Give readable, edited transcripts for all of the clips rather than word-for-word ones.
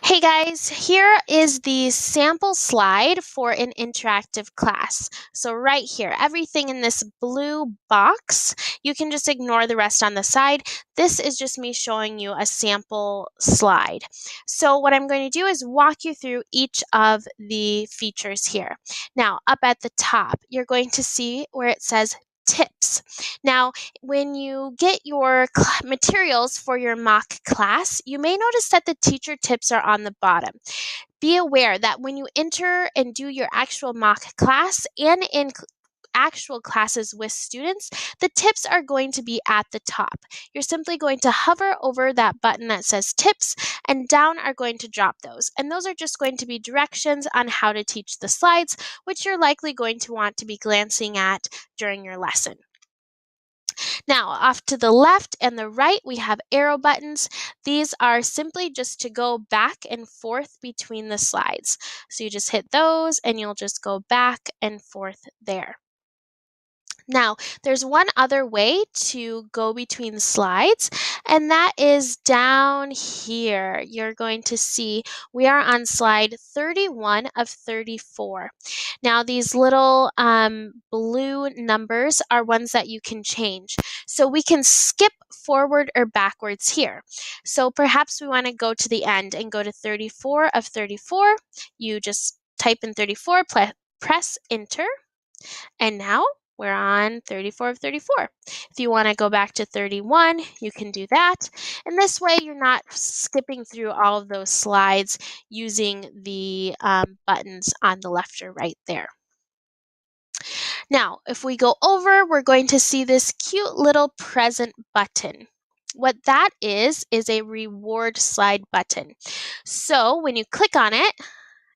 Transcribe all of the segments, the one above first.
Hey guys, here is the sample slide for an interactive class. So right here, everything in this blue box, you can just ignore the rest on the side. This is just me showing you a sample slide. So what I'm going to do is walk you through each of the features here. Now, up at the top, you're going to see where it says tips. Now, when you get your materials for your mock class, you may notice that the teacher tips are on the bottom. Be aware that when you enter and do your actual mock class and in actual classes with students, the tips are going to be at the top. You're simply going to hover over that button that says tips, and down are going to drop those. And those are just going to be directions on how to teach the slides, which you're likely going to want to be glancing at during your lesson. Now, off to the left and the right, we have arrow buttons. These are simply just to go back and forth between the slides. So you just hit those and you'll just go back and forth there. Now, there's one other way to go between slides, and that is down here. You're going to see we are on slide 31 of 34. Now, these little blue numbers are ones that you can change. So we can skip forward or backwards here. So perhaps we want to go to the end and go to 34 of 34. You just type in 34, press enter, and now we're on 34 of 34. If you want to go back to 31, you can do that. And this way, you're not skipping through all of those slides using the buttons on the left or right there. Now, if we go over, we're going to see this cute little present button. What that is a reward slide button. So when you click on it,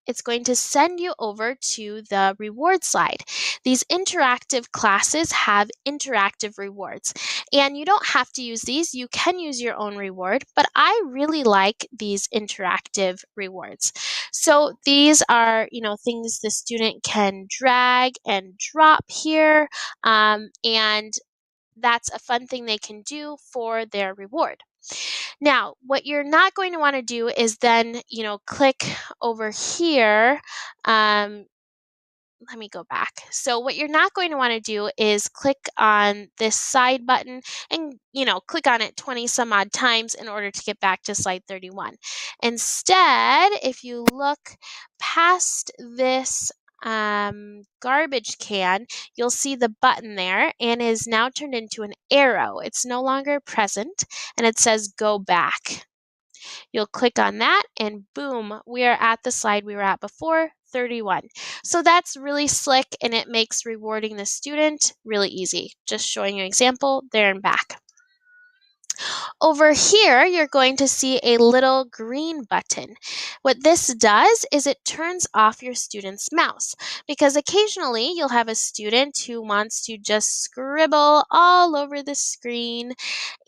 it's going to send you over to the reward slide. These interactive classes have interactive rewards, and you don't have to use these. You can use your own reward, but I really like these interactive rewards. So these are, things the student can drag and drop here, and that's a fun thing they can do for their reward. Now, what you're not going to want to do is then, click over here. Let me go back. So what you're not going to want to do is click on this side button and, click on it 20 some odd times in order to get back to slide 31. Instead, if you look past this garbage can, you'll see the button there and is now turned into an arrow. It's no longer present and it says go back. You'll click on that and boom, we are at the slide we were at before, 31. So that's really slick and it makes rewarding the student really easy. Just showing you an example there and back. Over here, you're going to see a little green button. What this does is it turns off your student's mouse, because occasionally you'll have a student who wants to just scribble all over the screen,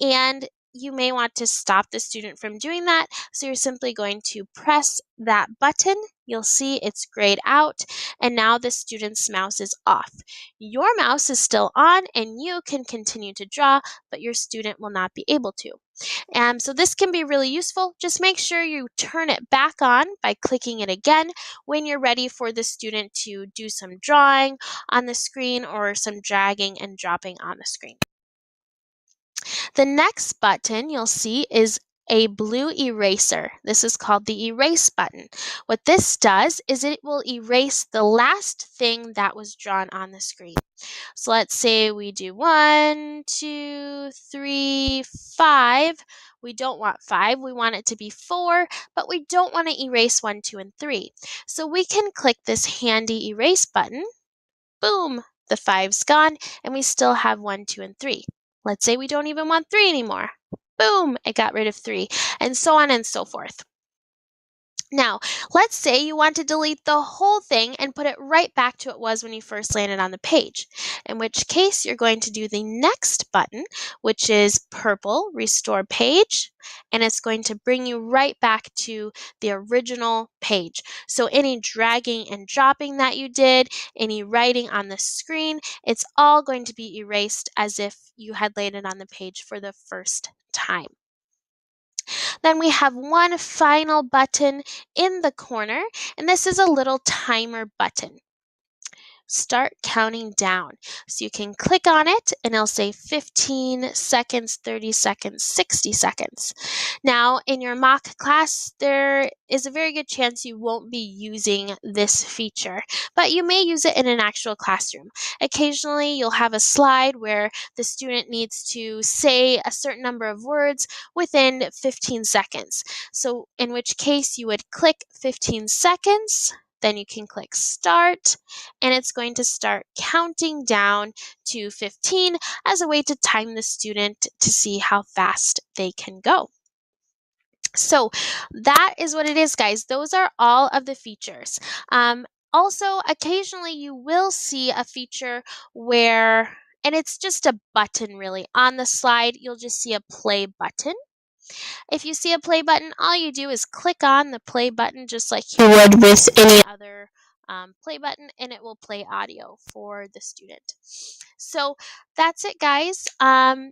and you may want to stop the student from doing that. So you're simply going to press that button. You'll see it's grayed out, and now the student's mouse is off. Your mouse is still on and you can continue to draw, but your student will not be able to. So this can be really useful. Just make sure you turn it back on by clicking it again when you're ready for the student to do some drawing on the screen or some dragging and dropping on the screen. The next button you'll see is a blue eraser. This is called the erase button. What this does is it will erase the last thing that was drawn on the screen. So let's say we do 1, 2, 3, 5. We don't want 5, we want it to be 4, but we don't want to erase 1, 2, and 3. So we can click this handy erase button. Boom, the 5's gone, and we still have 1, 2, and 3. Let's say we don't even want 3 anymore. Boom, it got rid of 3, and so on and so forth. Now, let's say you want to delete the whole thing and put it right back to what it was when you first landed on the page, in which case you're going to do the next button, which is purple, restore page, and it's going to bring you right back to the original page. So any dragging and dropping that you did, any writing on the screen, it's all going to be erased as if you had landed on the page for the first time. Then we have one final button in the corner, and this is a little timer button. Start counting down. So you can click on it and it'll say 15 seconds, 30 seconds, 60 seconds. Now, in your mock class, there is a very good chance you won't be using this feature, but you may use it in an actual classroom. Occasionally, you'll have a slide where the student needs to say a certain number of words within 15 seconds. So, in which case, you would click 15 seconds. Then you can click start, and it's going to start counting down to 15 as a way to time the student to see how fast they can go. So that is what it is, guys. Those are all of the features. Also, occasionally you will see a feature where, and it's just a button really. On the slide, you'll just see a play button. If you see a play button, all you do is click on the play button just like you would with any other play button, and it will play audio for the student. So that's it, guys.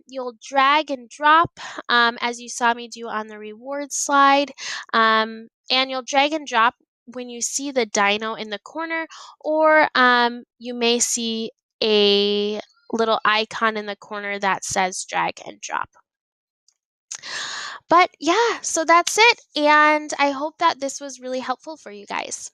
You'll drag and drop as you saw me do on the reward slide, and you'll drag and drop when you see the dino in the corner, or you may see a little icon in the corner that says drag and drop. But yeah, so that's it. And I hope that this was really helpful for you guys.